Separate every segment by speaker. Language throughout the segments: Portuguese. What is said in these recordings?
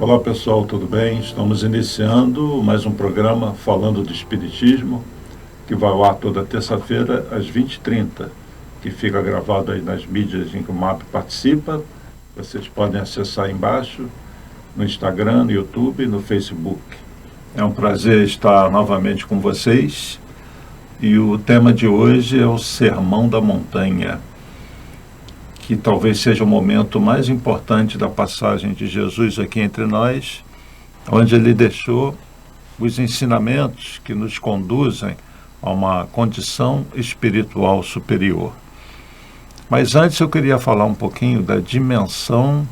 Speaker 1: Olá pessoal, tudo bem? Estamos iniciando mais um programa falando do Espiritismo, que vai ao ar toda terça-feira às 20h30, que fica gravado aí nas mídias em que o MAP participa. Vocês podem acessar aí embaixo, no Instagram, no YouTube e no Facebook. É um prazer estar novamente com vocês, e o tema de hoje é o Sermão da Montanha, que talvez seja o momento mais importante da passagem de Jesus aqui entre nós, onde ele deixou os ensinamentos que nos conduzem a uma condição espiritual superior. Mas antes eu queria falar um pouquinho da dimensão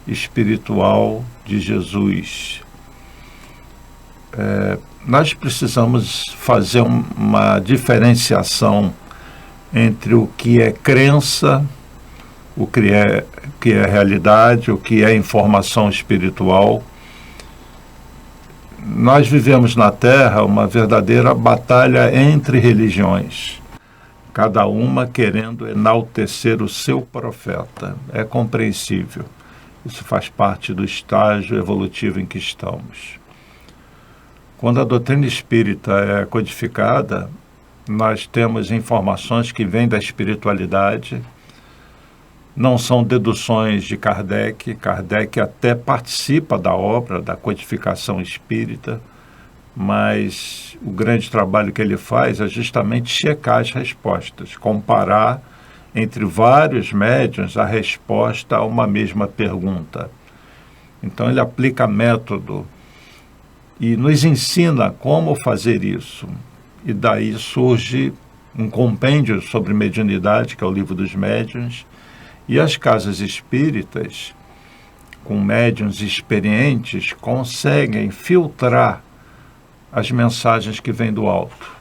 Speaker 1: espiritual de Jesus. Nós precisamos fazer uma diferenciação entre o que é crença, o que é realidade, o que é informação espiritual. Nós vivemos na Terra uma verdadeira batalha entre religiões, cada uma querendo enaltecer o seu profeta. É compreensível. Isso faz parte do estágio evolutivo em que estamos. Quando a doutrina espírita é codificada, nós temos informações que vêm da espiritualidade. Não são deduções de Kardec. Kardec até participa da obra da codificação espírita, mas o grande trabalho que ele faz é justamente checar as respostas, comparar entre vários médiuns a resposta a uma mesma pergunta. Então ele aplica método e nos ensina como fazer isso. E daí surge um compêndio sobre mediunidade, que é o Livro dos Médiuns. E as casas espíritas, com médiuns experientes, conseguem filtrar as mensagens que vêm do alto.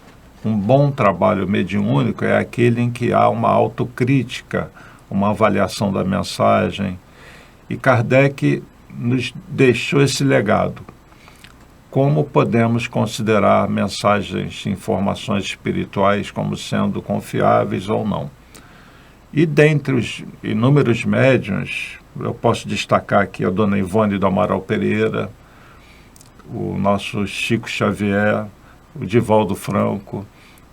Speaker 1: Um bom trabalho mediúnico é aquele em que há uma autocrítica, uma avaliação da mensagem. E Kardec nos deixou esse legado. Como podemos considerar mensagens, informações espirituais como sendo confiáveis ou não? E dentre os inúmeros médiuns, eu posso destacar aqui a dona Ivone do Amaral Pereira, o nosso Chico Xavier, o Divaldo Franco.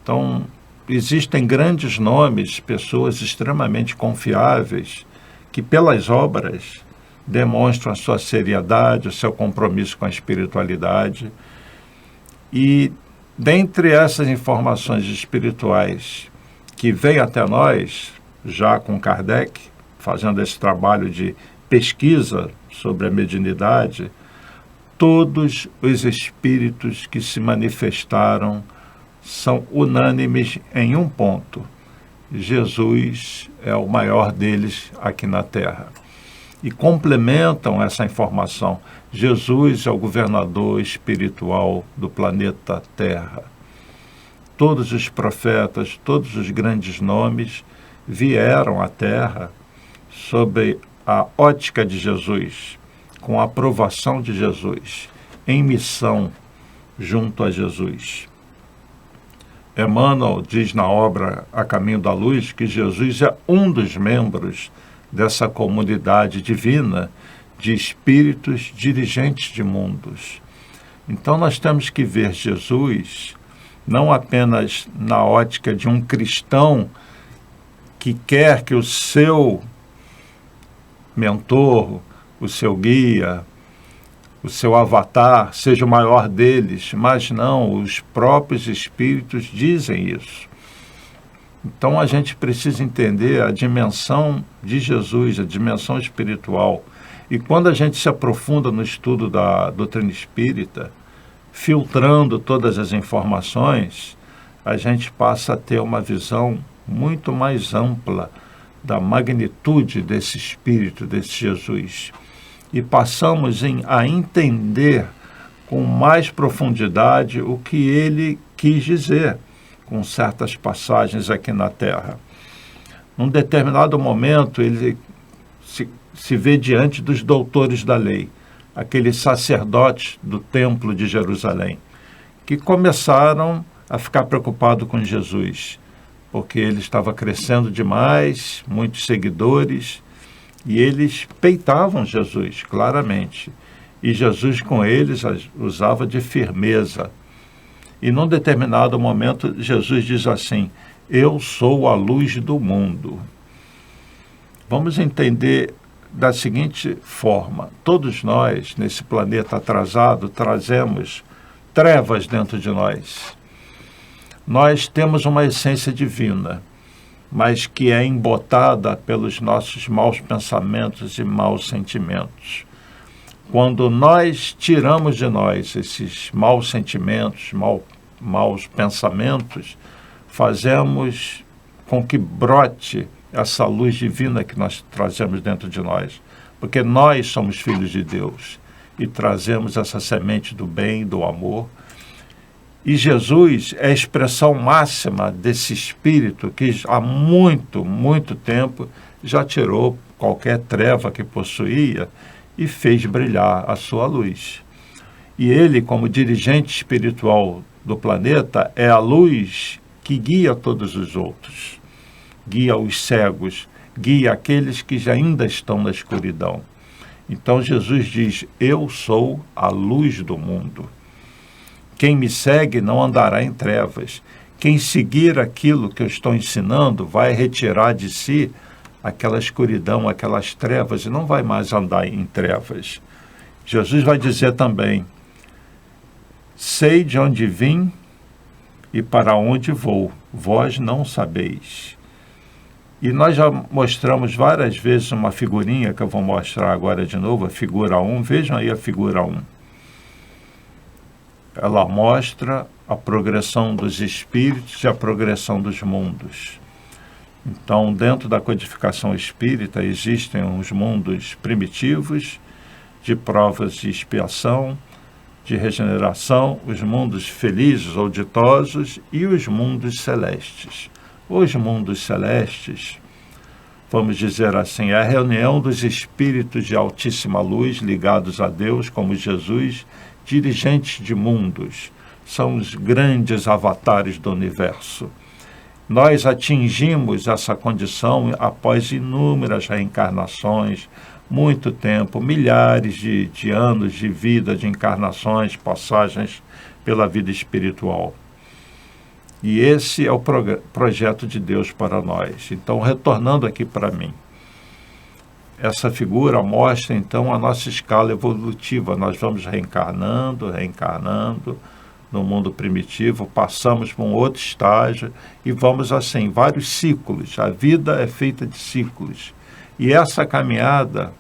Speaker 1: Então, existem grandes nomes, pessoas extremamente confiáveis, que pelas obras demonstram a sua seriedade, o seu compromisso com a espiritualidade. E dentre essas informações espirituais que vêm até nós, já com Kardec, fazendo esse trabalho de pesquisa sobre a mediunidade, todos os espíritos que se manifestaram são unânimes em um ponto: Jesus é o maior deles aqui na Terra. E complementam essa informação: Jesus é o governador espiritual do planeta Terra. Todos os profetas, todos os grandes nomes vieram à Terra sob a ótica de Jesus, com a aprovação de Jesus, em missão junto a Jesus. Emmanuel diz na obra A Caminho da Luz que Jesus é um dos membros dessa comunidade divina de espíritos dirigentes de mundos. Então nós temos que ver Jesus não apenas na ótica de um cristão que quer que o seu mentor, o seu guia, o seu avatar seja o maior deles, mas não, os próprios espíritos dizem isso. Então a gente precisa entender a dimensão de Jesus, a dimensão espiritual. E quando a gente se aprofunda no estudo da doutrina espírita, filtrando todas as informações, a gente passa a ter uma visão muito mais ampla da magnitude desse Espírito, desse Jesus. E passamos a entender com mais profundidade o que ele quis dizer com certas passagens aqui na Terra. Num determinado momento, ele se vê diante dos doutores da lei, aqueles sacerdotes do Templo de Jerusalém, que começaram a ficar preocupados com Jesus. porque ele estava crescendo demais, muitos seguidores, e eles peitavam Jesus, claramente. E Jesus com eles usava de firmeza. E num determinado momento, Jesus diz assim: eu sou a luz do mundo. Vamos entender da seguinte forma: todos nós, nesse planeta atrasado, trazemos trevas dentro de nós. Nós temos uma essência divina, mas que é embotada pelos nossos maus pensamentos e maus sentimentos. Quando nós tiramos de nós esses maus sentimentos, maus pensamentos, fazemos com que brote essa luz divina que nós trazemos dentro de nós. Porque nós somos filhos de Deus e trazemos essa semente do bem, do amor. E Jesus é a expressão máxima desse espírito que há muito, muito tempo já tirou qualquer treva que possuía e fez brilhar a sua luz. E ele, como dirigente espiritual do planeta, é a luz que guia todos os outros, guia os cegos, guia aqueles que ainda estão na escuridão. Então Jesus diz: eu sou a luz do mundo. Quem me segue não andará em trevas. Quem seguir aquilo que eu estou ensinando vai retirar de si aquela escuridão, aquelas trevas, e não vai mais andar em trevas. Jesus vai dizer também: sei de onde vim e para onde vou, vós não sabeis. E nós já mostramos várias vezes uma figurinha que eu vou mostrar agora de novo, a figura 1. Vejam aí a figura 1. Ela mostra a progressão dos espíritos e a progressão dos mundos. Então, dentro da codificação espírita, existem os mundos primitivos, de provas de expiação, de regeneração, os mundos felizes ou ditosos e os mundos celestes. Os mundos celestes, vamos dizer assim, é a reunião dos espíritos de altíssima luz ligados a Deus, como Jesus, dirigentes de mundos. São os grandes avatares do universo. Nós atingimos essa condição após inúmeras reencarnações, muito tempo, milhares de anos de vida, de encarnações, passagens pela vida espiritual. E esse é o projeto de Deus para nós. Então, retornando aqui para mim, essa figura mostra, então, a nossa escala evolutiva. Nós vamos reencarnando no mundo primitivo, passamos para um outro estágio e vamos assim, vários ciclos. A vida é feita de ciclos. E essa caminhada,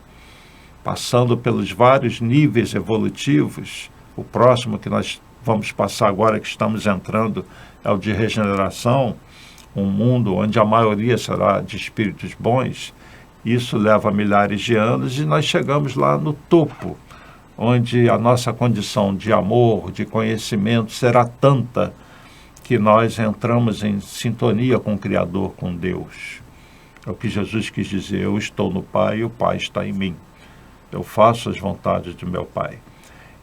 Speaker 1: passando pelos vários níveis evolutivos, o próximo que nós vamos passar agora, que estamos entrando, é o de regeneração, um mundo onde a maioria será de espíritos bons. Isso leva milhares de anos e nós chegamos lá no topo, onde a nossa condição de amor, de conhecimento será tanta que nós entramos em sintonia com o Criador, com Deus. É o que Jesus quis dizer: eu estou no Pai e o Pai está em mim. Eu faço as vontades de meu Pai.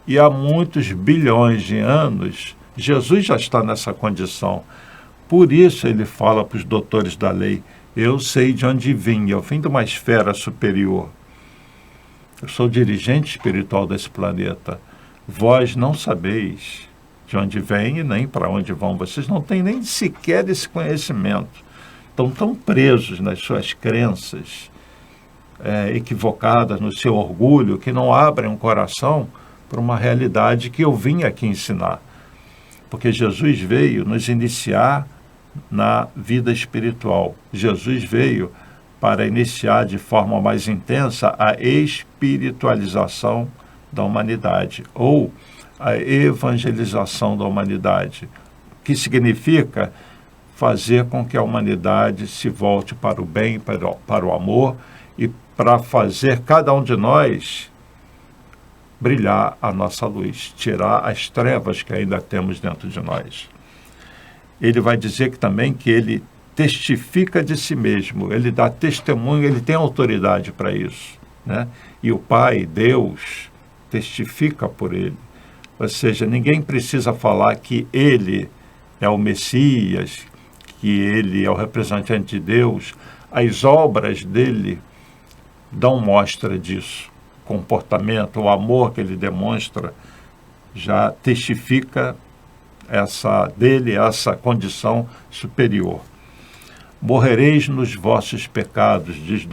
Speaker 1: E há muitos bilhões de anos, Jesus já está nessa condição. Por isso ele fala para os doutores da lei: eu sei de onde vim, eu vim de uma esfera superior. Eu sou dirigente espiritual desse planeta. Vós não sabeis de onde vem e nem para onde vão. Vocês não têm nem sequer esse conhecimento. Estão tão presos nas suas crenças equivocadas, no seu orgulho, que não abrem o coração para uma realidade que eu vim aqui ensinar. Porque Jesus veio nos iniciar na vida espiritual. Jesus veio para iniciar de forma mais intensa a espiritualização da humanidade, ou a evangelização da humanidade, que significa fazer com que a humanidade se volte para o bem, para o amor, e para fazer cada um de nós brilhar a nossa luz, tirar as trevas que ainda temos dentro de nós. Ele vai dizer que também que ele testifica de si mesmo, ele dá testemunho, ele tem autoridade para isso, né? E o Pai, Deus, testifica por ele. Ou seja, ninguém precisa falar que ele é o Messias, que ele é o representante de Deus, as obras dele dão mostra disso. O comportamento, o amor que ele demonstra já testifica essa condição superior. Morrereis nos vossos pecados, diz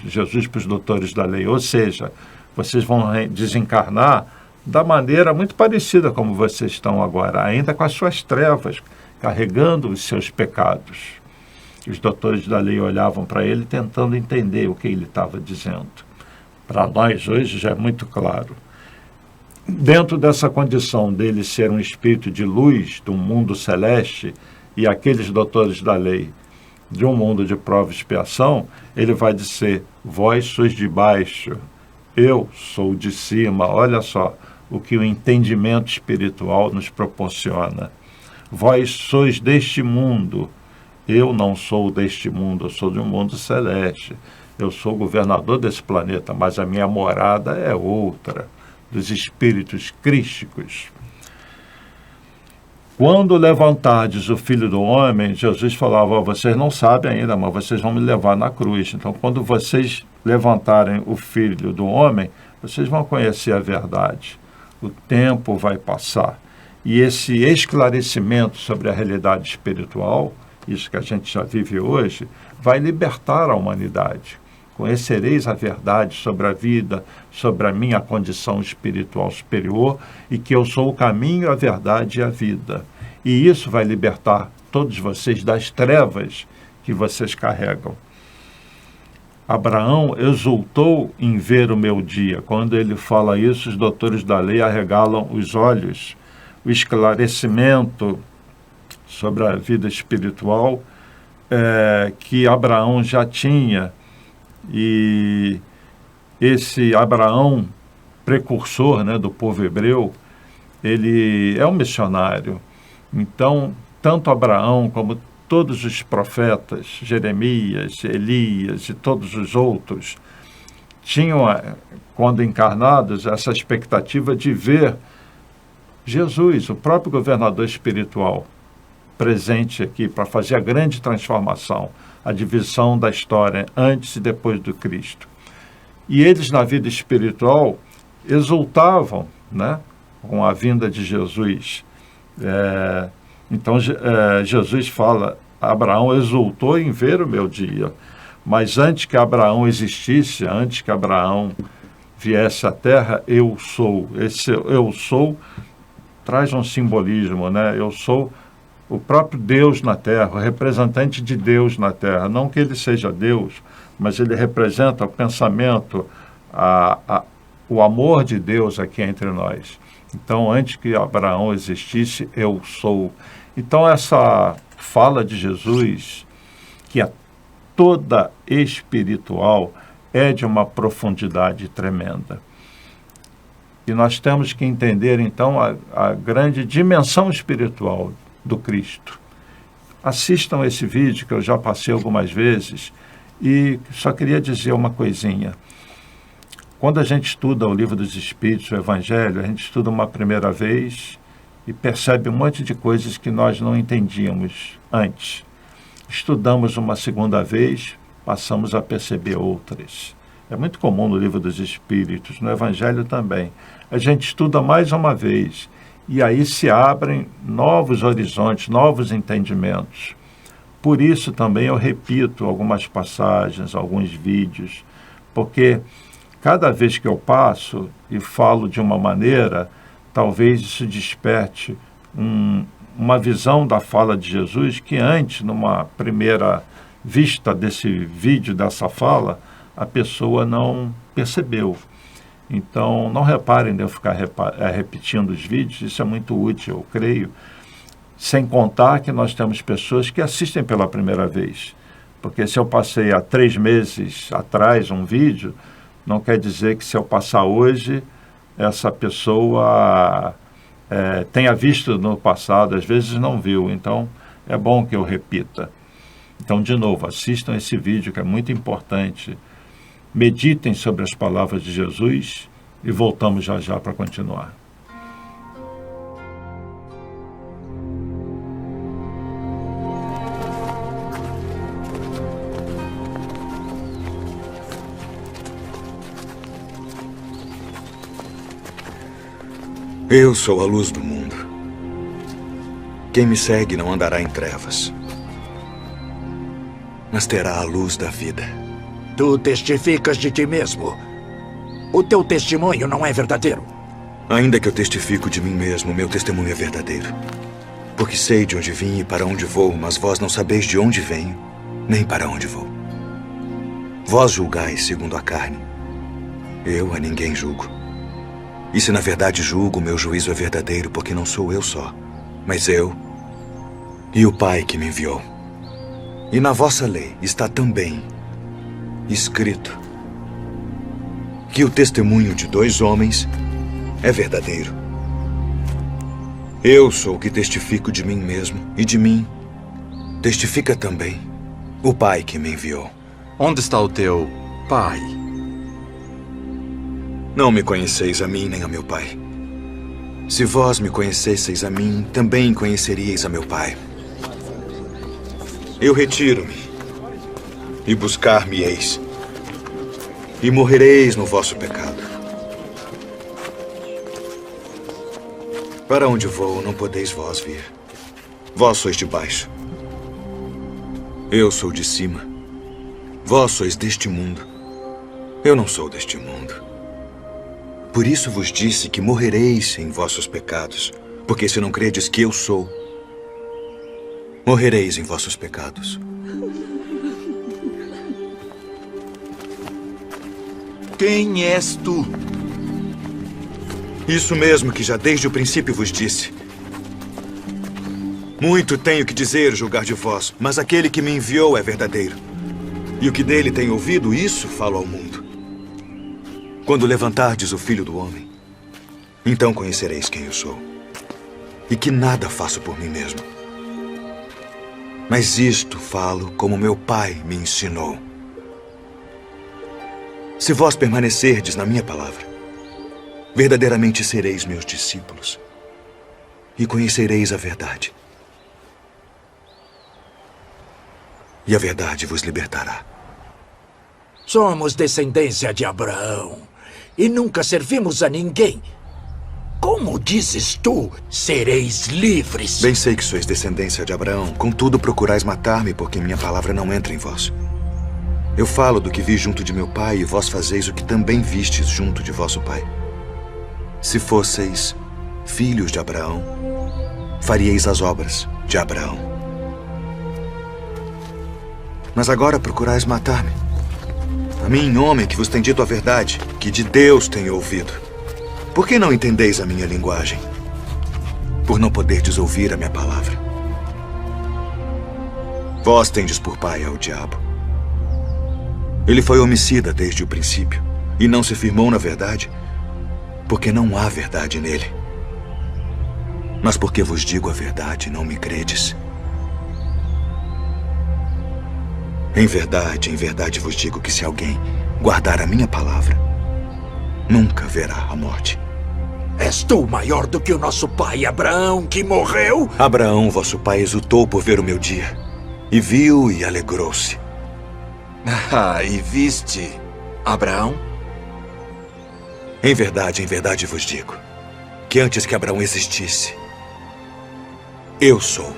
Speaker 1: Jesus para os doutores da lei. Ou seja, vocês vão desencarnar da maneira muito parecida como vocês estão agora, ainda com as suas trevas, carregando os seus pecados. Os doutores da lei olhavam para ele tentando entender o que ele estava dizendo. Para nós hoje já é muito claro. Dentro dessa condição dele ser um espírito de luz do mundo celeste e aqueles doutores da lei de um mundo de prova e expiação, ele vai dizer: vós sois de baixo, eu sou de cima. Olha só o que o entendimento espiritual nos proporciona. Vós sois deste mundo, eu não sou deste mundo, eu sou de um mundo celeste. Eu sou governador desse planeta, mas a minha morada é outra, dos espíritos crísticos. Quando levantardes o Filho do Homem, Jesus falava: vocês não sabem ainda, mas vocês vão me levar na cruz. Então, quando vocês levantarem o Filho do Homem, vocês vão conhecer a verdade. O tempo vai passar. E esse esclarecimento sobre a realidade espiritual, isso que a gente já vive hoje, vai libertar a humanidade. Conhecereis a verdade sobre a vida, sobre a minha condição espiritual superior, e que eu sou o caminho, a verdade e a vida. E isso vai libertar todos vocês das trevas que vocês carregam. Abraão exultou em ver o meu dia. Quando ele fala isso, os doutores da lei arregalam os olhos. O esclarecimento sobre a vida espiritual que Abraão já tinha. E esse Abraão, precursor, né, do povo hebreu, ele é um missionário. Então, tanto Abraão como todos os profetas, Jeremias, Elias e todos os outros, tinham, quando encarnados, essa expectativa de ver Jesus, o próprio governador espiritual, presente aqui para fazer a grande transformação, a divisão da história antes e depois do Cristo. E eles, na vida espiritual, exultavam, né, com a vinda de Jesus. Então, Jesus fala: Abraão exultou em ver o meu dia. Mas antes que Abraão existisse, antes que Abraão viesse à Terra, eu sou. Esse eu sou traz um simbolismo, né? Eu sou o próprio Deus na Terra, o representante de Deus na Terra. Não que ele seja Deus, mas ele representa o pensamento, o amor de Deus aqui entre nós. Então, antes que Abraão existisse, eu sou. Então, essa fala de Jesus, que é toda espiritual, é de uma profundidade tremenda. E nós temos que entender, então, a grande dimensão espiritual do Cristo. Assistam esse vídeo, que eu já passei algumas vezes, e só queria dizer uma coisinha. Quando a gente estuda o Livro dos Espíritos, o Evangelho, a gente estuda uma primeira vez e percebe um monte de coisas que nós não entendíamos antes. Estudamos uma segunda vez, passamos a perceber outras. É muito comum no Livro dos Espíritos, no Evangelho também. A gente estuda mais uma vez e aí se abrem novos horizontes, novos entendimentos. Por isso também eu repito algumas passagens, alguns vídeos, porque cada vez que eu passo e falo de uma maneira, talvez isso desperte uma visão da fala de Jesus que antes, numa primeira vista desse vídeo, dessa fala, a pessoa não percebeu. Então, não reparem de eu ficar repetindo os vídeos, isso é muito útil, eu creio, sem contar que nós temos pessoas que assistem pela primeira vez. Porque se eu passei há 3 meses atrás um vídeo, não quer dizer que se eu passar hoje, essa pessoa tenha visto no passado, às vezes não viu. Então, é bom que eu repita. Então, de novo, assistam esse vídeo que é muito importante. Meditem sobre as palavras de Jesus e voltamos já já para continuar.
Speaker 2: Eu sou a luz do mundo. Quem me segue não andará em trevas, mas terá a luz da vida.
Speaker 3: Tu testificas de ti mesmo. O teu testemunho não é verdadeiro.
Speaker 2: Ainda que eu testifico de mim mesmo, meu testemunho é verdadeiro. Porque sei de onde vim e para onde vou, mas vós não sabeis de onde venho, nem para onde vou. Vós julgais segundo a carne. Eu a ninguém julgo. E se na verdade julgo, meu juízo é verdadeiro, porque não sou eu só, mas eu e o Pai que me enviou. E na vossa lei está também escrito que o testemunho de 2 homens é verdadeiro. Eu sou o que testifico de mim mesmo, e de mim testifica também o Pai que me enviou.
Speaker 4: Onde está o teu pai?
Speaker 2: Não me conheceis a mim nem a meu Pai. Se vós me conhecesseis a mim, também conheceríeis a meu Pai. Eu retiro-me, e buscar-me-eis, e morrereis no vosso pecado. Para onde vou, não podeis vós vir. Vós sois de baixo. Eu sou de cima. Vós sois deste mundo. Eu não sou deste mundo. Por isso vos disse que morrereis em vossos pecados, porque se não credes que eu sou, morrereis em vossos pecados.
Speaker 3: Quem és tu?
Speaker 2: Isso mesmo que já desde o princípio vos disse. Muito tenho que dizer, julgar de vós, mas aquele que me enviou é verdadeiro. E o que dele tenho ouvido, isso falo ao mundo. Quando levantardes o Filho do Homem, então conhecereis quem eu sou. E que nada faço por mim mesmo. Mas isto falo como meu Pai me ensinou. Se vós permanecerdes na minha palavra, verdadeiramente sereis meus discípulos e conhecereis a verdade. E a verdade vos libertará.
Speaker 3: Somos descendência de Abraão e nunca servimos a ninguém. Como dizes tu, sereis livres?
Speaker 2: Bem sei que sois descendência de Abraão, contudo procurais matar-me, porque minha palavra não entra em vós. Eu falo do que vi junto de meu pai, e vós fazeis o que também vistes junto de vosso pai. Se fosseis filhos de Abraão, faríeis as obras de Abraão. Mas agora procurais matar-me. A mim, homem que vos tem dito a verdade, que de Deus tenho ouvido. Por que não entendeis a minha linguagem? Por não poderdes ouvir a minha palavra. Vós tendes por pai ao diabo. Ele foi homicida desde o princípio e não se firmou na verdade, porque não há verdade nele. Mas porque vos digo a verdade, não me credes. Em verdade vos digo que se alguém guardar a minha palavra, nunca verá a morte.
Speaker 3: És tu maior do que o nosso pai Abraão, que morreu?
Speaker 2: Abraão, vosso pai, exultou por ver o meu dia, e viu e alegrou-se.
Speaker 4: E viste Abraão?
Speaker 2: Em verdade vos digo, que antes que Abraão existisse, eu sou.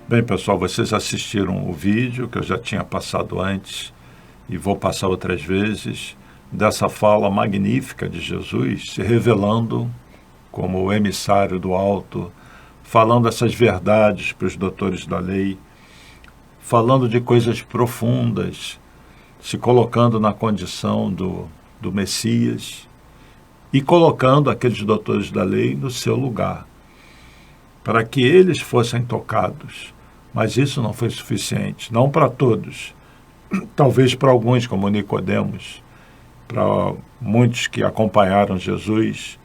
Speaker 1: Bem, pessoal, vocês assistiram o vídeo que eu já tinha passado antes e vou passar outras vezes, dessa fala magnífica de Jesus, se revelando como o emissário do alto, falando essas verdades para os doutores da lei, falando de coisas profundas, se colocando na condição do Messias e colocando aqueles doutores da lei no seu lugar, para que eles fossem tocados. Mas isso não foi suficiente, não para todos. Talvez para alguns, como Nicodemos, para muitos que acompanharam Jesus.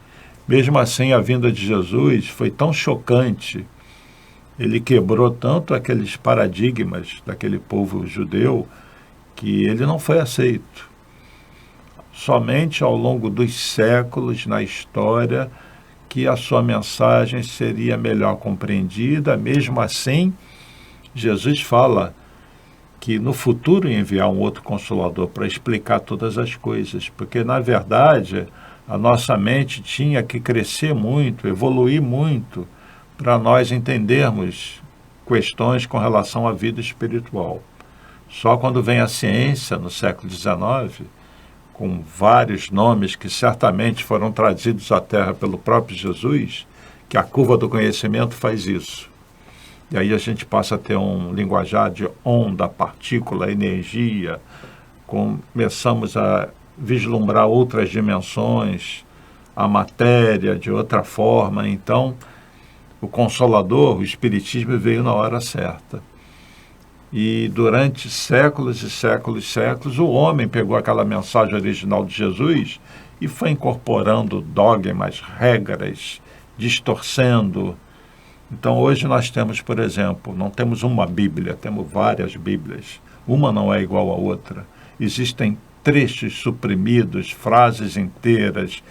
Speaker 1: Mesmo assim, a vinda de Jesus foi tão chocante, ele quebrou tanto aqueles paradigmas daquele povo judeu, que ele não foi aceito. Somente ao longo dos séculos na história que a sua mensagem seria melhor compreendida. Mesmo assim, Jesus fala que no futuro ia enviar um outro Consolador para explicar todas as coisas, porque, na verdade, a nossa mente tinha que crescer muito, evoluir muito, para nós entendermos questões com relação à vida espiritual. Só quando vem a ciência, no século XIX, com vários nomes que certamente foram trazidos à Terra pelo próprio Jesus, que a curva do conhecimento faz isso. E aí a gente passa a ter um linguajar de onda, partícula, energia, começamos a vislumbrar outras dimensões, a matéria de outra forma. Então, o Consolador, o Espiritismo, veio na hora certa. E durante séculos e séculos e séculos, o homem pegou aquela mensagem original de Jesus e foi incorporando dogmas, regras, distorcendo. Então, hoje nós temos, por exemplo, não temos uma Bíblia, temos várias Bíblias. Uma não é igual à outra. Existem trechos suprimidos, frases inteiras,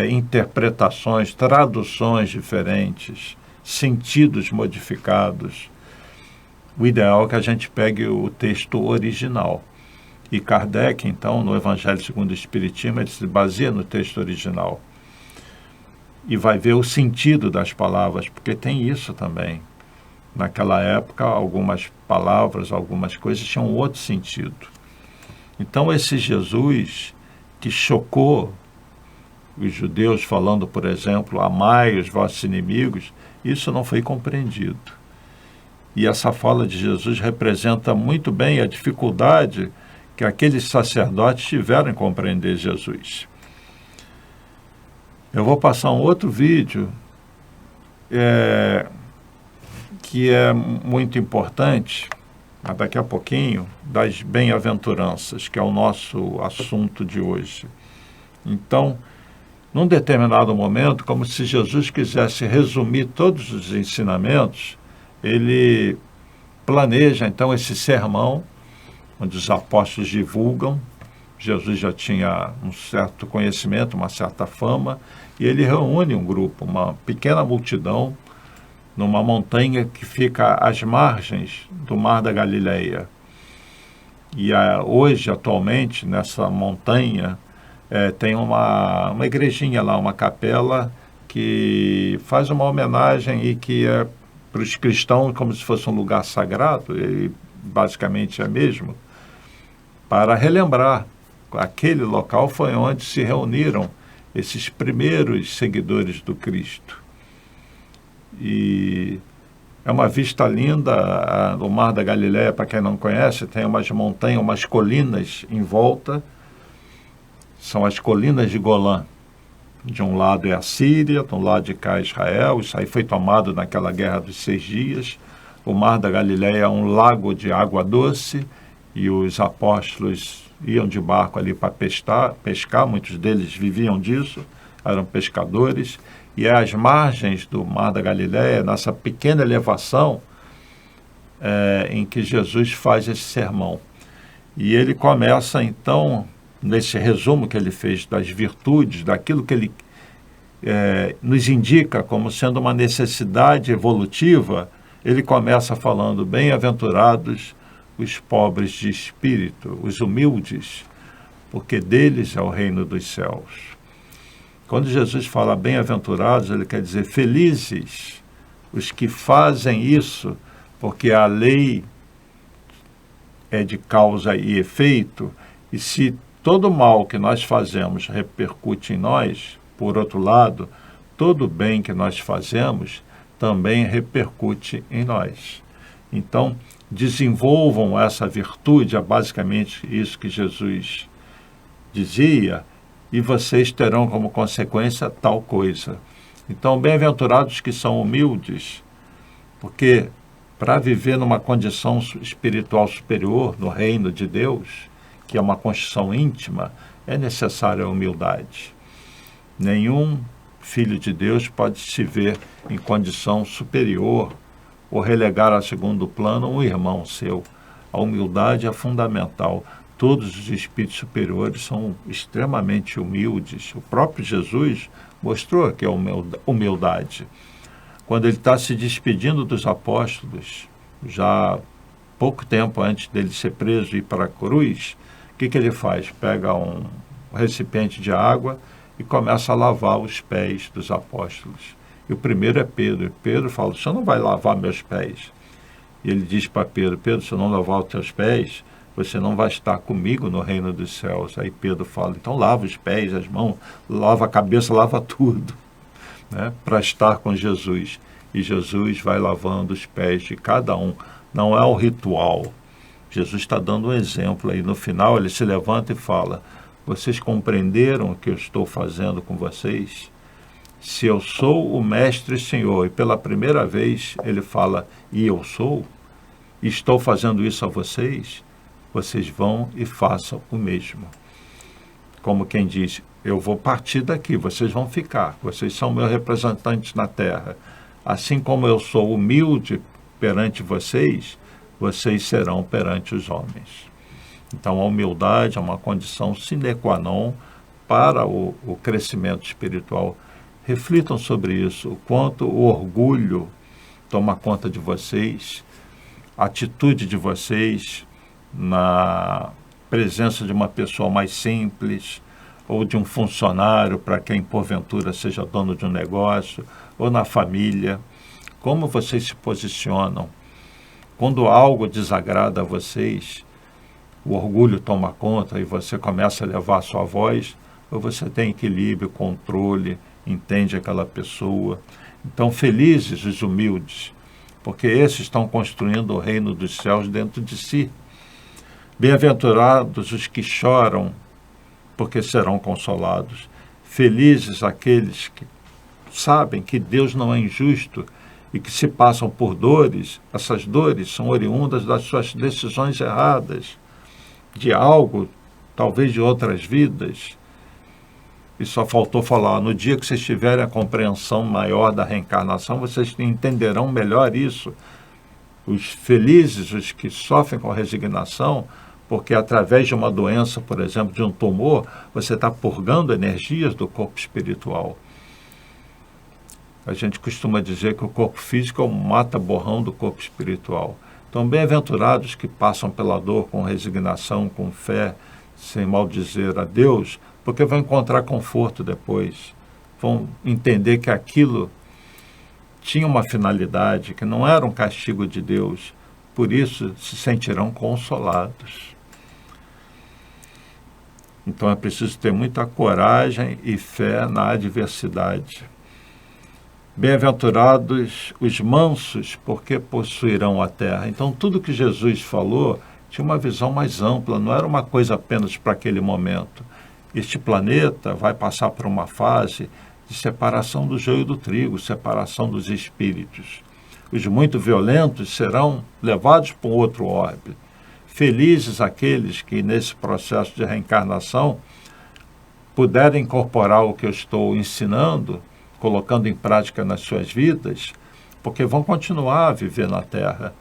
Speaker 1: interpretações, traduções diferentes, sentidos modificados. O ideal é que a gente pegue o texto original. E Kardec, então, no Evangelho segundo o Espiritismo, ele se baseia no texto original. E vai ver o sentido das palavras, porque tem isso também. Naquela época, algumas palavras, algumas coisas tinham outro sentido. Então, esse Jesus que chocou os judeus, falando, por exemplo, amai os vossos inimigos, isso não foi compreendido. E essa fala de Jesus representa muito bem a dificuldade que aqueles sacerdotes tiveram em compreender Jesus. Eu vou passar um outro vídeo que é muito importante, daqui a pouquinho, das bem-aventuranças, que é o nosso assunto de hoje. Então, num determinado momento, como se Jesus quisesse resumir todos os ensinamentos, ele planeja, então, esse sermão, onde os apóstolos divulgam. Jesus já tinha um certo conhecimento, uma certa fama, e ele reúne um grupo, uma pequena multidão, numa montanha que fica às margens do Mar da Galileia. E hoje, atualmente, nessa montanha, tem uma igrejinha lá, uma capela, que faz uma homenagem e que é para os cristãos como se fosse um lugar sagrado, e basicamente é mesmo, para relembrar. Aquele local foi onde se reuniram esses primeiros seguidores do Cristo. E é uma vista linda, o Mar da Galileia, para quem não conhece, tem umas montanhas, umas colinas em volta, são as colinas de Golã. De um lado é a Síria, de um lado de cá é Israel, isso aí foi tomado naquela Guerra dos 6 Dias. O Mar da Galileia é um lago de água doce, e os apóstolos iam de barco ali para pescar, muitos deles viviam disso, eram pescadores, e às margens do Mar da Galileia, nessa pequena elevação, em que Jesus faz esse sermão. E ele começa, então, nesse resumo que ele fez das virtudes, daquilo que ele nos indica como sendo uma necessidade evolutiva, ele começa falando: bem-aventurados os pobres de espírito, os humildes, porque deles é o reino dos céus. Quando Jesus fala bem-aventurados, ele quer dizer felizes os que fazem isso, porque a lei é de causa e efeito, e se todo mal que nós fazemos repercute em nós, por outro lado, todo bem que nós fazemos também repercute em nós. Então, desenvolvam essa virtude, é basicamente isso que Jesus dizia, e vocês terão como consequência tal coisa. Então, bem-aventurados que são humildes, porque para viver numa condição espiritual superior, no reino de Deus, que é uma constituição íntima, é necessária a humildade. Nenhum filho de Deus pode se ver em condição superior ou relegar a segundo plano um irmão seu. A humildade é fundamental. Todos os espíritos superiores são extremamente humildes. O próprio Jesus mostrou que é humildade. Quando ele está se despedindo dos apóstolos, já pouco tempo antes dele ser preso e ir para a cruz, o que ele faz? Pega um recipiente de água e começa a lavar os pés dos apóstolos. E o primeiro é Pedro. E Pedro fala, você não vai lavar meus pés. E ele diz para Pedro, Pedro, se eu não lavar os teus pés, você não vai estar comigo no reino dos céus. Aí Pedro fala, então lava os pés, as mãos, lava a cabeça, lava tudo, né, para estar com Jesus. E Jesus vai lavando os pés de cada um. Não é um ritual. Jesus está dando um exemplo aí. No final ele se levanta e fala, vocês compreenderam o que eu estou fazendo com vocês? Se eu sou o Mestre e Senhor, e pela primeira vez ele fala, e eu sou, e estou fazendo isso a vocês, vocês vão e façam o mesmo. Como quem diz, eu vou partir daqui, vocês vão ficar, vocês são meus representantes na terra. Assim como eu sou humilde perante vocês, vocês serão perante os homens. Então a humildade é uma condição sine qua non para o crescimento espiritual. Reflitam sobre isso, o quanto o orgulho toma conta de vocês, a atitude de vocês na presença de uma pessoa mais simples, ou de um funcionário para quem porventura seja dono de um negócio, ou na família. Como vocês se posicionam? Quando algo desagrada a vocês, o orgulho toma conta e você começa a levar a sua voz, ou você tem equilíbrio, controle, entende aquela pessoa. Então, felizes os humildes, porque esses estão construindo o reino dos céus dentro de si. Bem-aventurados os que choram, porque serão consolados. Felizes aqueles que sabem que Deus não é injusto e que se passam por dores. Essas dores são oriundas das suas decisões erradas, de algo, talvez de outras vidas. E só faltou falar, no dia que vocês tiverem a compreensão maior da reencarnação, vocês entenderão melhor isso. Os felizes, os que sofrem com resignação, porque através de uma doença, por exemplo, de um tumor, você está purgando energias do corpo espiritual. A gente costuma dizer que o corpo físico é o mata-borrão do corpo espiritual. Então, bem-aventurados que passam pela dor com resignação, com fé, sem maldizer a Deus, porque vão encontrar conforto depois, vão entender que aquilo tinha uma finalidade, que não era um castigo de Deus, por isso se sentirão consolados. Então é preciso ter muita coragem e fé na adversidade. Bem-aventurados os mansos, porque possuirão a terra. Então tudo que Jesus falou tinha uma visão mais ampla, não era uma coisa apenas para aquele momento. Este planeta vai passar por uma fase de separação do joio do trigo, separação dos espíritos. Os muito violentos serão levados para um outro orbe. Felizes aqueles que, nesse processo de reencarnação, puderem incorporar o que eu estou ensinando, colocando em prática nas suas vidas, porque vão continuar a viver na Terra.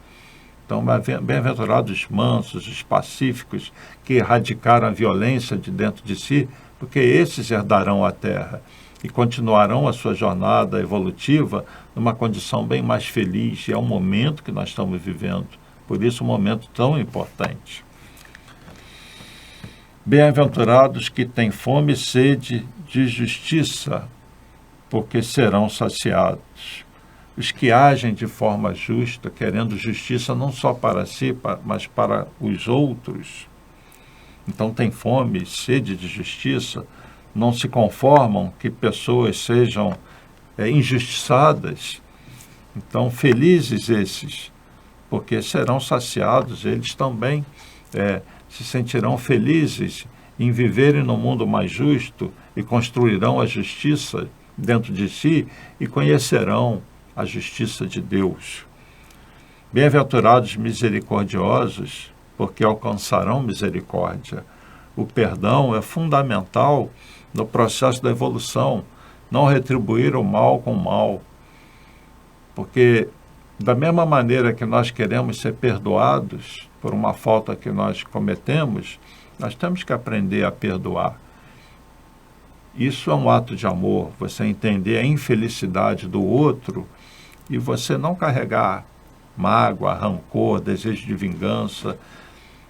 Speaker 1: Então, bem-aventurados os mansos, os pacíficos, que erradicaram a violência de dentro de si, porque esses herdarão a terra e continuarão a sua jornada evolutiva numa condição bem mais feliz. E é o momento que nós estamos vivendo, por isso um momento tão importante. Bem-aventurados que têm fome e sede de justiça, porque serão saciados. Os que agem de forma justa, querendo justiça não só para si, mas para os outros. Então tem fome, sede de justiça, não se conformam que pessoas sejam injustiçadas. Então felizes esses, porque serão saciados, eles também se sentirão felizes em viverem no mundo mais justo e construirão a justiça dentro de si e conhecerão a justiça de Deus. Bem-aventurados misericordiosos, porque alcançarão misericórdia. O perdão é fundamental no processo da evolução, não retribuir o mal com o mal. Porque, da mesma maneira que nós queremos ser perdoados por uma falta que nós cometemos, Nós temos que aprender a perdoar. Isso é um ato de amor, você entender a infelicidade do outro e você não carregar mágoa, rancor, desejo de vingança.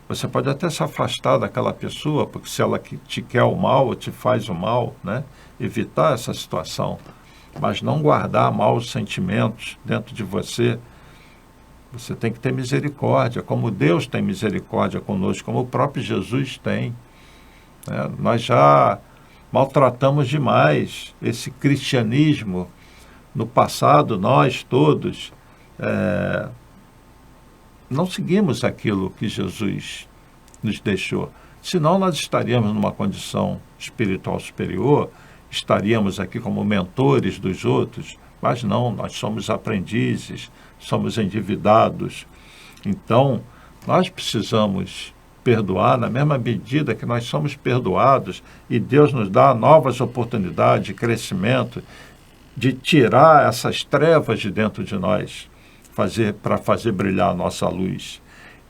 Speaker 1: Você pode até se afastar daquela pessoa, porque se ela te quer o mal ou te faz o mal, né? Evitar essa situação, mas não guardar maus sentimentos dentro de você. Você tem que ter misericórdia, como Deus tem misericórdia conosco, como o próprio Jesus tem, né? Nós já maltratamos demais esse cristianismo. No passado, nós todos não seguimos aquilo que Jesus nos deixou. Senão nós estaríamos numa condição espiritual superior, estaríamos aqui como mentores dos outros, mas não, nós somos aprendizes, somos endividados. Então, nós precisamos perdoar na mesma medida que nós somos perdoados e Deus nos dá novas oportunidades de crescimento, de tirar essas trevas de dentro de nós, para fazer brilhar a nossa luz.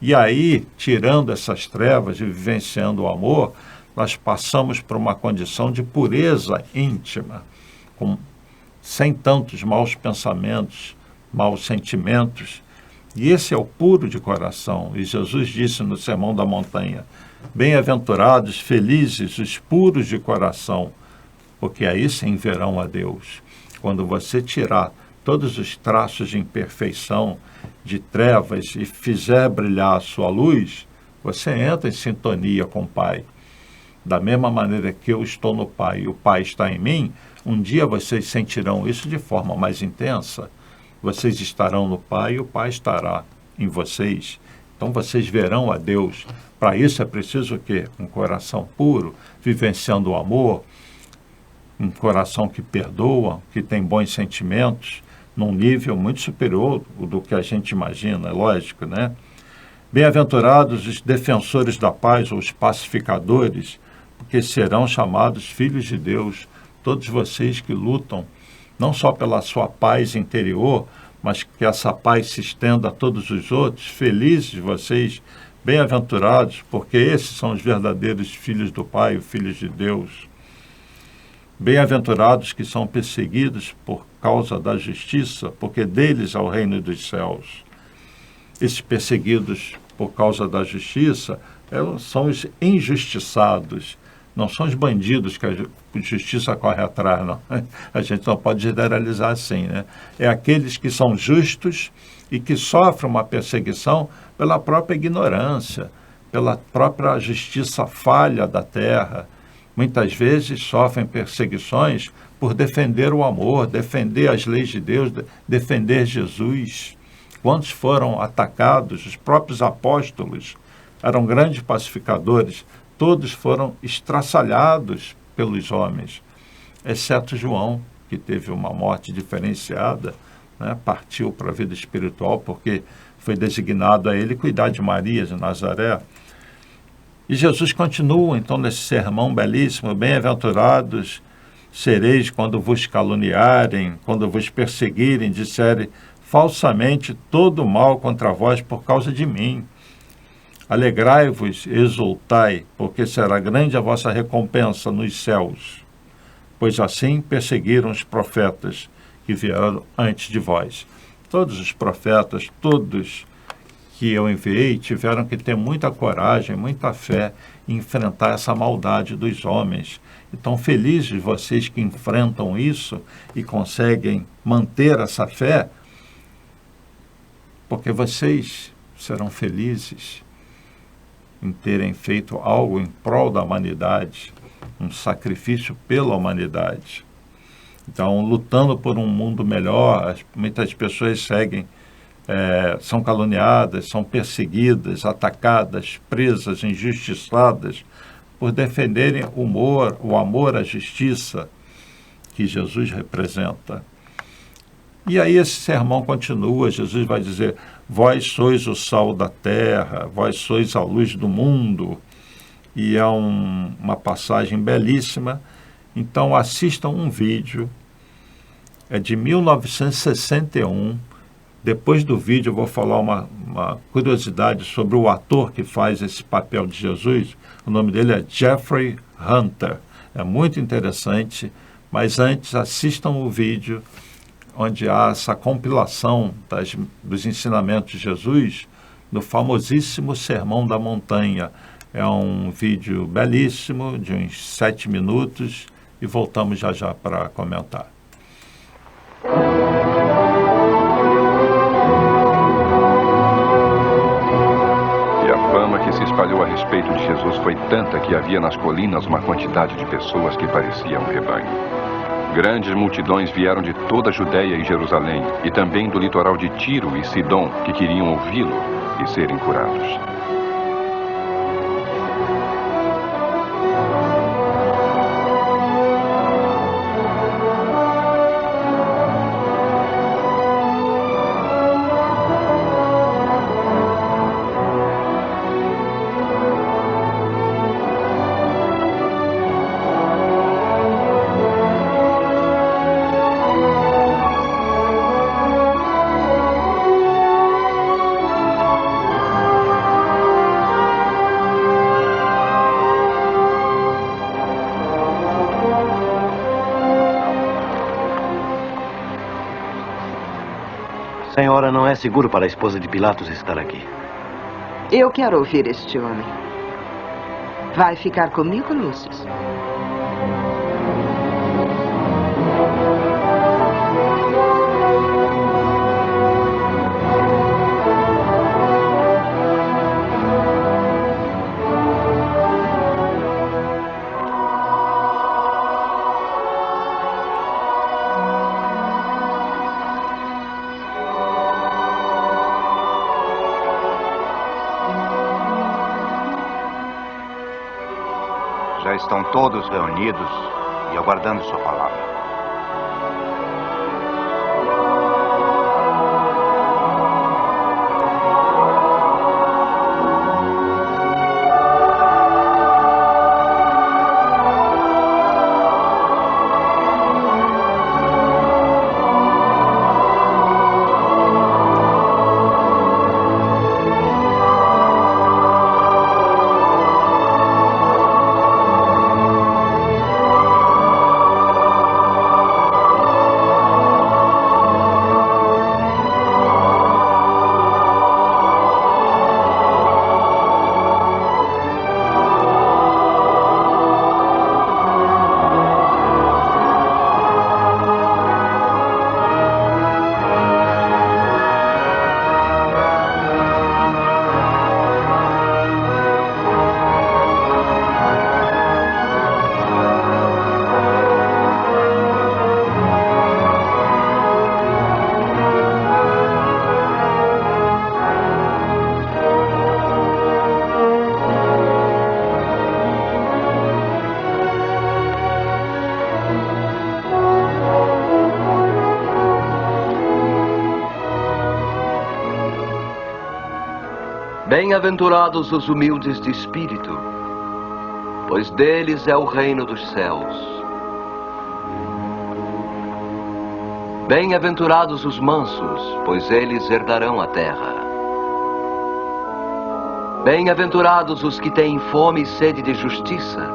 Speaker 1: E aí, tirando essas trevas e vivenciando o amor, nós passamos por uma condição de pureza íntima, sem tantos maus pensamentos, maus sentimentos. E esse é o puro de coração. E Jesus disse no Sermão da Montanha: bem-aventurados, felizes os puros de coração, porque aí sim verão a Deus. Quando você tirar todos os traços de imperfeição, de trevas, e fizer brilhar a sua luz, você entra em sintonia com o Pai. Da mesma maneira que eu estou no Pai e o Pai está em mim, um dia vocês sentirão isso de forma mais intensa. Vocês estarão no Pai e o Pai estará em vocês. Então vocês verão a Deus. Para isso é preciso o quê? Um coração puro, vivenciando o amor, um coração que perdoa, que tem bons sentimentos, num nível muito superior do que a gente imagina, é lógico, né? Bem-aventurados os defensores da paz, ou os pacificadores, porque serão chamados filhos de Deus. Todos vocês que lutam, não só pela sua paz interior, mas que essa paz se estenda a todos os outros. Felizes vocês, bem-aventurados, porque esses são os verdadeiros filhos do Pai, os filhos de Deus. Bem-aventurados que são perseguidos por causa da justiça, porque deles é o reino dos céus. Esses perseguidos por causa da justiça são os injustiçados, não são os bandidos que a justiça corre atrás, não. A gente não pode generalizar assim, né? É aqueles que são justos e que sofrem uma perseguição pela própria ignorância, pela própria justiça falha da terra. Muitas vezes sofrem perseguições por defender o amor, defender as leis de Deus, defender Jesus. Quantos foram atacados? Os próprios apóstolos eram grandes pacificadores, todos foram estraçalhados pelos homens, exceto João, que teve uma morte diferenciada, né? Partiu para a vida espiritual porque foi designado a ele cuidar de Maria de Nazaré. E Jesus continua, então, nesse sermão belíssimo: bem-aventurados sereis quando vos caluniarem, quando vos perseguirem, disserem falsamente todo mal contra vós por causa de mim. Alegrai-vos, exultai, porque será grande a vossa recompensa nos céus, pois assim perseguiram os profetas que vieram antes de vós. Todos os profetas, todos que eu enviei, tiveram que ter muita coragem, muita fé em enfrentar essa maldade dos homens. Então, felizes vocês que enfrentam isso e conseguem manter essa fé, porque vocês serão felizes em terem feito algo em prol da humanidade, um sacrifício pela humanidade. Então, lutando por um mundo melhor, muitas pessoas são caluniadas, são perseguidas, atacadas, presas, injustiçadas, por defenderem o amor à justiça que Jesus representa. E aí esse sermão continua, Jesus vai dizer: vós sois o sal da terra, vós sois a luz do mundo. E é uma passagem belíssima. Então assistam um vídeo, é de 1961, Depois do vídeo eu vou falar uma curiosidade sobre o ator que faz esse papel de Jesus. O nome dele é Jeffrey Hunter. É muito interessante, mas antes assistam o vídeo onde há essa compilação dos ensinamentos de Jesus no famosíssimo Sermão da Montanha. É um vídeo belíssimo, de uns 7 minutos, e voltamos já já para comentar.
Speaker 5: E a fama que se espalhou a respeito de Jesus foi tanta que havia nas colinas uma quantidade de pessoas que parecia um rebanho. Grandes multidões vieram de toda a Judéia e Jerusalém, e também do litoral de Tiro e Sidom, que queriam ouvi-lo e serem curados.
Speaker 6: Senhora, não é seguro para a esposa de Pilatos estar aqui.
Speaker 7: Eu quero ouvir este homem. Vai ficar comigo, Lúcio?
Speaker 8: Já estão todos reunidos e aguardando sua palavra.
Speaker 9: Bem-aventurados os humildes de espírito, pois deles é o reino dos céus. Bem-aventurados os mansos, pois eles herdarão a terra. Bem-aventurados os que têm fome e sede de justiça,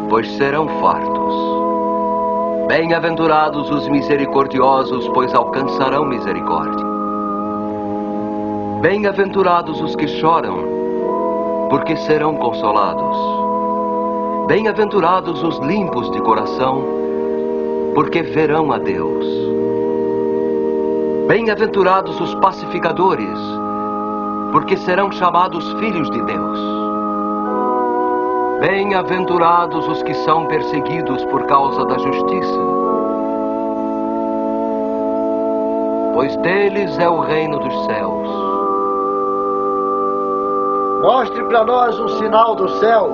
Speaker 9: pois serão fartos. Bem-aventurados os misericordiosos, pois alcançarão misericórdia. Bem-aventurados os que choram, porque serão consolados. Bem-aventurados os limpos de coração, porque verão a Deus. Bem-aventurados os pacificadores, porque serão chamados filhos de Deus. Bem-aventurados os que são perseguidos por causa da justiça, pois deles é o reino dos céus.
Speaker 10: Mostre para nós um sinal do céu.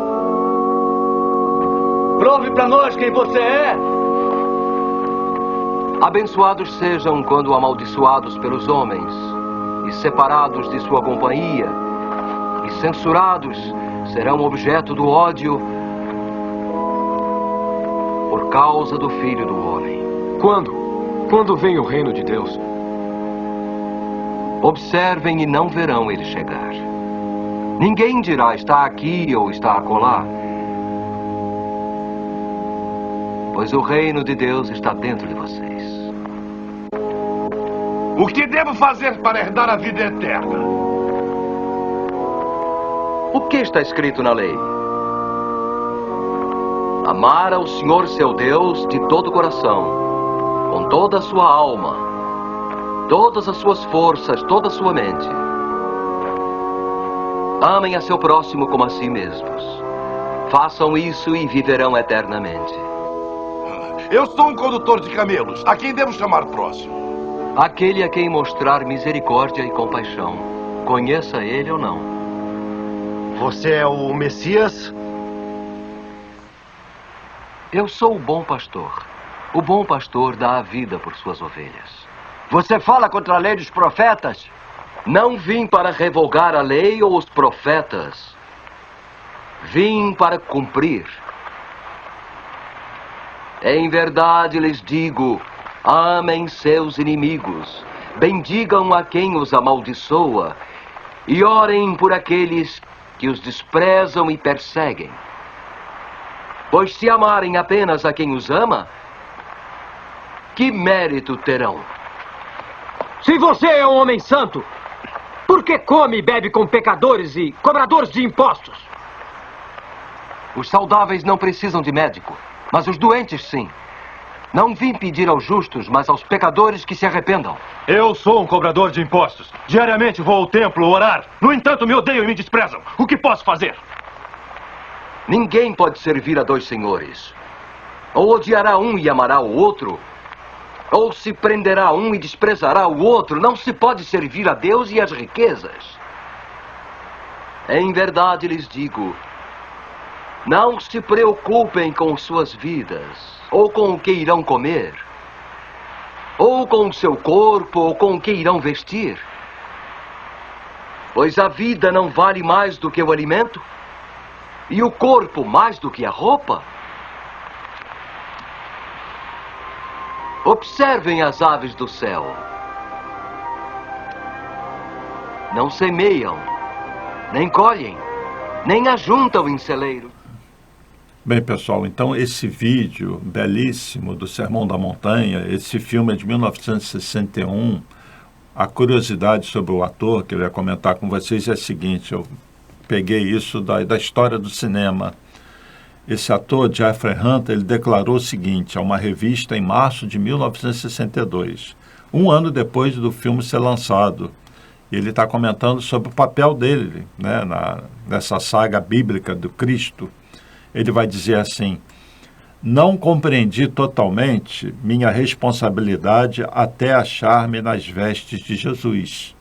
Speaker 10: Prove para nós quem você é.
Speaker 9: Abençoados sejam quando amaldiçoados pelos homens, e separados de sua companhia, e censurados serão objeto do ódio por causa do Filho do Homem.
Speaker 11: Quando vem o reino de Deus?
Speaker 9: Observem e não verão ele chegar. Ninguém dirá está aqui ou está acolá, pois o reino de Deus está dentro de vocês.
Speaker 11: O que devo fazer para herdar a vida eterna?
Speaker 9: O que está escrito na lei? Amar ao Senhor seu Deus de todo o coração, com toda a sua alma, todas as suas forças, toda a sua mente. Amem a seu próximo como a si mesmos. Façam isso e viverão eternamente.
Speaker 11: Eu sou um condutor de camelos. A quem devo chamar próximo?
Speaker 9: Aquele a quem mostrar misericórdia e compaixão. Conheça ele ou não.
Speaker 10: Você é o Messias?
Speaker 9: Eu sou o bom pastor. O bom pastor dá a vida por suas ovelhas.
Speaker 10: Você fala contra a lei dos profetas?
Speaker 9: Não vim para revogar a lei ou os profetas. Vim para cumprir. Em verdade lhes digo, amem seus inimigos, bendigam a quem os amaldiçoa e orem por aqueles que os desprezam e perseguem. Pois se amarem apenas a quem os ama, que mérito terão?
Speaker 12: Se você é um homem santo, por que come e bebe com pecadores e cobradores de impostos?
Speaker 9: Os saudáveis não precisam de médico, mas os doentes sim. Não vim pedir aos justos, mas aos pecadores que se arrependam.
Speaker 13: Eu sou um cobrador de impostos. Diariamente vou ao templo orar. No entanto, me odeiam e me desprezam. O que posso fazer?
Speaker 9: Ninguém pode servir a dois senhores. Ou odiará um e amará o outro, ou se prenderá um e desprezará o outro. Não se pode servir a Deus e às riquezas. Em verdade lhes digo, não se preocupem com suas vidas, ou com o que irão comer, ou com o seu corpo, ou com o que irão vestir. Pois a vida não vale mais do que o alimento, e o corpo mais do que a roupa. Observem as aves do céu. Não semeiam, nem colhem, nem ajuntam em celeiro.
Speaker 1: Bem, pessoal, então esse vídeo belíssimo do Sermão da Montanha, esse filme é de 1961. A curiosidade sobre o ator que eu ia comentar com vocês é a seguinte: eu peguei isso da história do cinema. Esse ator, Jeffrey Hunter, ele declarou o seguinte a uma revista em março de 1962, um ano depois do filme ser lançado. Ele está comentando sobre o papel dele, né, nessa saga bíblica do Cristo. Ele vai dizer assim: não compreendi totalmente minha responsabilidade até achar-me nas vestes de Jesus,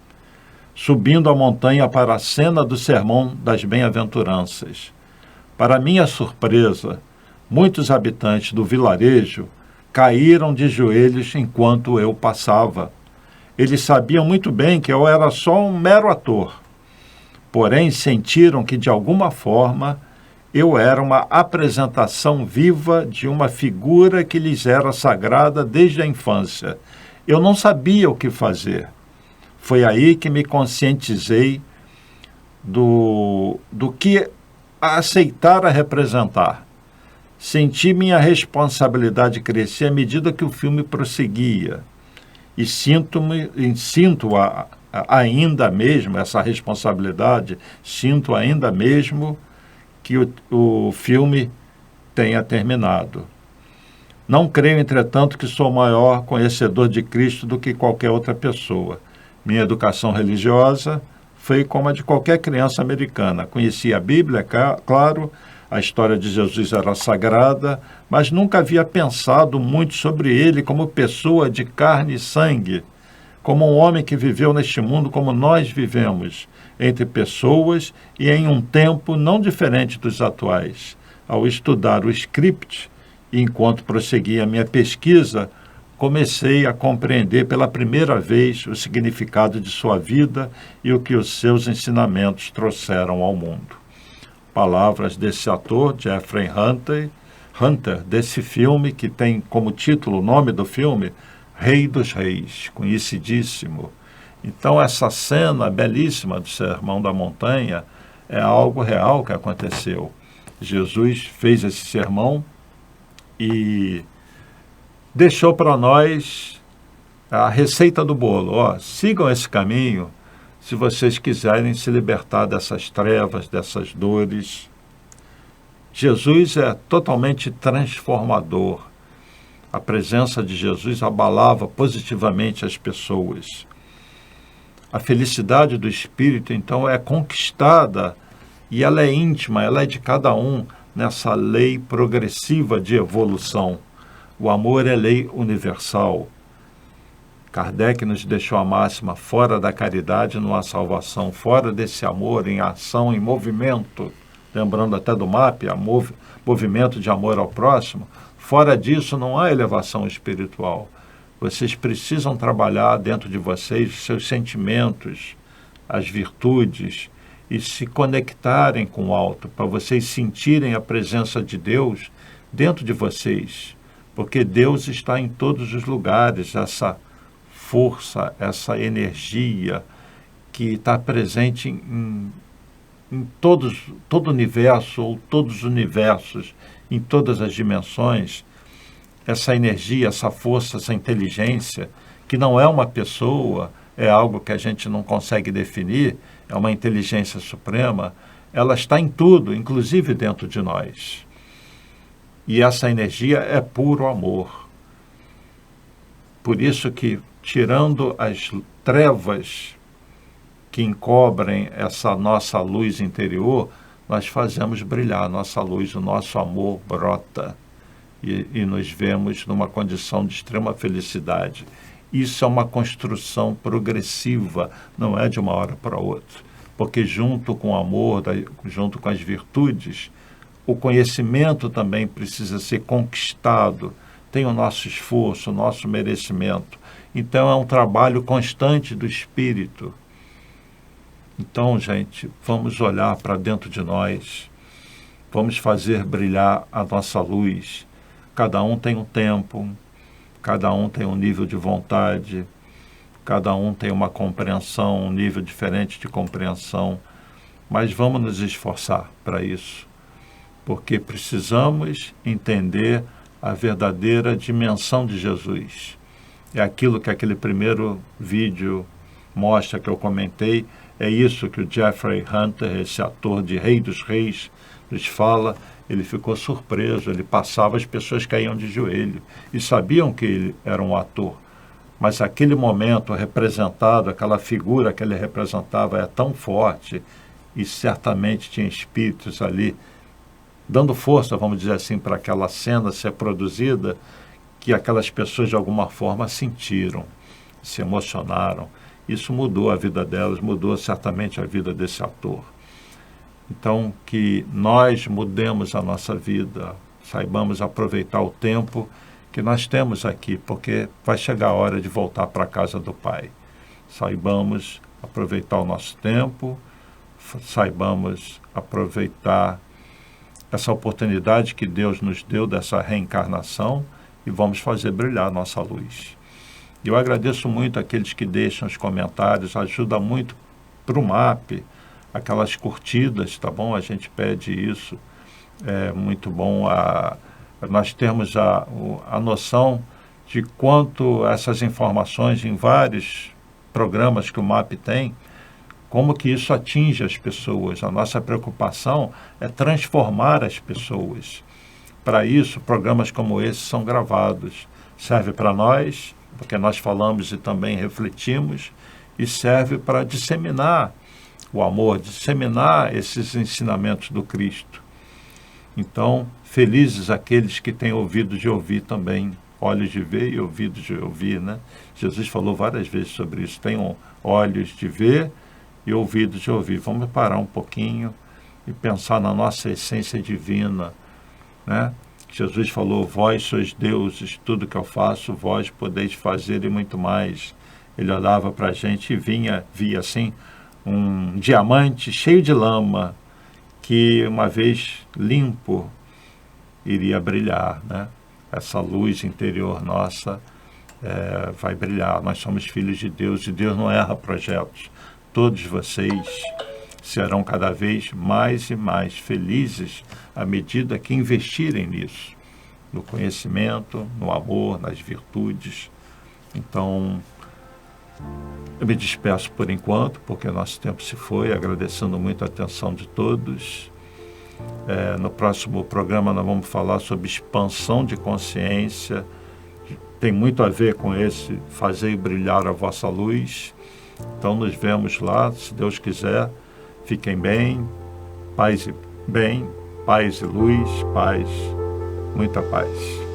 Speaker 1: subindo a montanha para a cena do Sermão das Bem-aventuranças. Para minha surpresa, muitos habitantes do vilarejo caíram de joelhos enquanto eu passava. Eles sabiam muito bem que eu era só um mero ator, porém sentiram que, de alguma forma, eu era uma apresentação viva de uma figura que lhes era sagrada desde a infância. Eu não sabia o que fazer. Foi aí que me conscientizei do que aceitar a representar. Senti minha responsabilidade crescer à medida que o filme prosseguia. E sinto ainda mesmo essa responsabilidade, sinto ainda mesmo que o filme tenha terminado. Não creio, entretanto, que sou maior conhecedor de Cristo do que qualquer outra pessoa. Minha educação religiosa foi como a de qualquer criança americana. Conhecia a Bíblia, claro, a história de Jesus era sagrada, mas nunca havia pensado muito sobre ele como pessoa de carne e sangue, como um homem que viveu neste mundo como nós vivemos, entre pessoas e em um tempo não diferente dos atuais. Ao estudar o script, e enquanto prosseguia a minha pesquisa, comecei a compreender pela primeira vez o significado de sua vida e o que os seus ensinamentos trouxeram ao mundo. Palavras desse ator, Jeffrey Hunter, desse filme que tem como título, o nome do filme, Rei dos Reis, conhecidíssimo. Então, essa cena belíssima do Sermão da Montanha é algo real que aconteceu. Jesus fez esse sermão e deixou para nós a receita do bolo. Sigam esse caminho se vocês quiserem se libertar dessas trevas, dessas dores. Jesus é totalmente transformador. A presença de Jesus abalava positivamente as pessoas. A felicidade do Espírito, então, é conquistada e ela é íntima, ela é de cada um nessa lei progressiva de evolução. O amor é lei universal. Kardec nos deixou a máxima: fora da caridade não há salvação, fora desse amor em ação, em movimento, lembrando até do MAP, movimento de amor ao próximo, fora disso não há elevação espiritual. Vocês precisam trabalhar dentro de vocês os seus sentimentos, as virtudes, e se conectarem com o alto, para vocês sentirem a presença de Deus dentro de vocês, porque Deus está em todos os lugares, essa força, essa energia que está presente em todo o universo, ou todos os universos, em todas as dimensões. Essa energia, essa força, essa inteligência, que não é uma pessoa, é algo que a gente não consegue definir, é uma inteligência suprema, ela está em tudo, inclusive dentro de nós. E essa energia é puro amor. Por isso que, tirando as trevas que encobrem essa nossa luz interior, nós fazemos brilhar a nossa luz, o nosso amor brota. E nos vemos numa condição de extrema felicidade. Isso é uma construção progressiva, não é de uma hora para outra. Porque junto com o amor, junto com as virtudes, o conhecimento também precisa ser conquistado. Tem o nosso esforço, o nosso merecimento. Então é um trabalho constante do espírito. Então, gente, vamos olhar para dentro de nós, vamos fazer brilhar a nossa luz. Cada um tem um tempo, cada um tem um nível de vontade, cada um tem uma compreensão, um nível diferente de compreensão, mas vamos nos esforçar para isso, porque precisamos entender a verdadeira dimensão de Jesus. É aquilo que aquele primeiro vídeo mostra, que eu comentei, é isso que o Jeffrey Hunter, esse ator de Rei dos Reis, nos fala. Ele ficou surpreso, ele passava, as pessoas caíam de joelho e sabiam que ele era um ator. Mas aquele momento representado, aquela figura que ele representava é tão forte, e certamente tinha espíritos ali dando força, vamos dizer assim, para aquela cena ser produzida, que aquelas pessoas de alguma forma sentiram, se emocionaram. Isso mudou a vida delas, mudou certamente a vida desse ator. Então, que nós mudemos a nossa vida, saibamos aproveitar o tempo que nós temos aqui, porque vai chegar a hora de voltar para a casa do Pai. Saibamos aproveitar o nosso tempo, saibamos aproveitar essa oportunidade que Deus nos deu dessa reencarnação e vamos fazer brilhar a nossa luz. Eu agradeço muito aqueles que deixam os comentários, ajuda muito para o MAP, aquelas curtidas, tá bom? A gente pede isso, é muito bom nós termos a noção de quanto essas informações em vários programas que o MAP tem, como que isso atinge as pessoas. A nossa preocupação é transformar as pessoas. Para isso, programas como esse são gravados. Serve para nós, porque nós falamos e também refletimos, e serve para disseminar o amor, disseminar esses ensinamentos do Cristo. Então, felizes aqueles que têm ouvido de ouvir também, olhos de ver e ouvidos de ouvir, né? Jesus falou várias vezes sobre isso, tenham olhos de ver e ouvidos de ouvir. Vamos parar um pouquinho e pensar na nossa essência divina, né? Jesus falou, vós sois deuses, tudo que eu faço, vós podeis fazer e muito mais. Ele olhava para a gente e via assim, um diamante cheio de lama, que uma vez limpo, iria brilhar, né? Essa luz interior nossa vai brilhar. Nós somos filhos de Deus e Deus não erra projetos. Todos vocês serão cada vez mais e mais felizes à medida que investirem nisso, no conhecimento, no amor, nas virtudes. Então, eu me despeço por enquanto, porque nosso tempo se foi, agradecendo muito a atenção de todos. No próximo programa nós vamos falar sobre expansão de consciência. Tem muito a ver com esse fazer brilhar a vossa luz. Então nos vemos lá, se Deus quiser. Fiquem bem, paz e luz, paz, muita paz.